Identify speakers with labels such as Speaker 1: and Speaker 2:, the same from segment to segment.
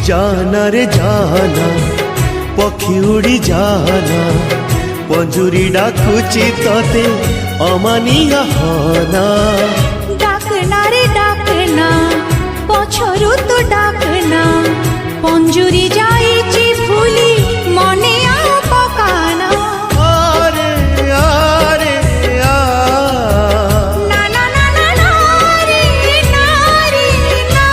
Speaker 1: जाना रे जाना पक्षी उड़ी जाना पंजुरी डाकुची तोते अमानिया होना
Speaker 2: डाकना रे डाकना पछरु तो डाकना पंजुरी जाइची फुली मने आओ पकाना
Speaker 1: आरे आरे आ
Speaker 2: ना ना ना ना ना रे ना रे ना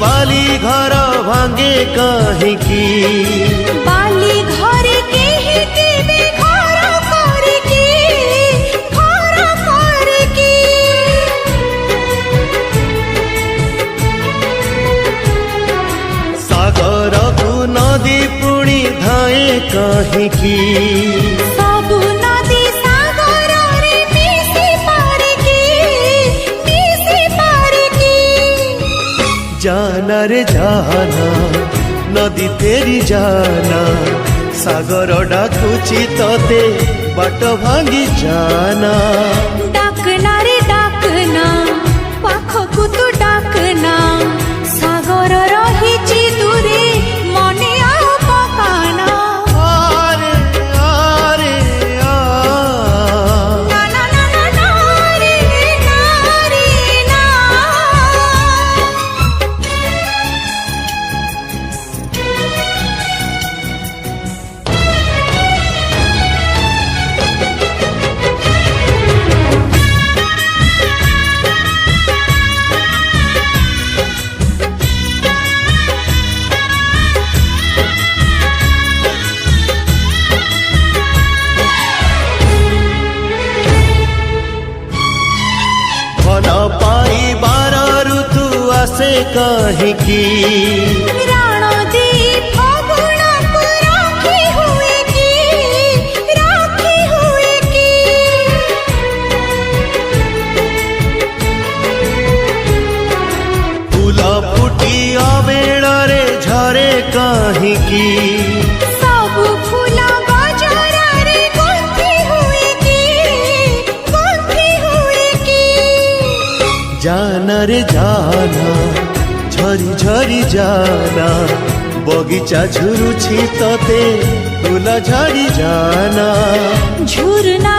Speaker 1: बाली घर भांगे कहीं की
Speaker 2: बाली घरे के ही देवे घर करे की
Speaker 1: सागर को नदी पुणी धाए कहीं की
Speaker 2: सबु नदी सागर रे मिसी पारे की
Speaker 1: जाना रे जाना नदी तेरी जाना सागर डाकुची तोते बाट भांगी जाना
Speaker 2: डाकना रे डाकना पाखकु तू डाकना सागर रहिची दूरे मने आओ पकाना
Speaker 1: आरे आरे आ
Speaker 2: ना ना ना ना ना रे ना रे ना
Speaker 1: मन पाई बार ऋतु आसे कहीं की
Speaker 2: राण दी फागुन को राखी हुए की
Speaker 1: फूल फुटी अबेड़े झरे कहीं की
Speaker 2: सबु फूल गजर रे गुंथी हुए की
Speaker 1: जाना रे जाना झरी झरी जाना बगीचा झुरुछि तोते फूल झरी जाना
Speaker 2: झुरना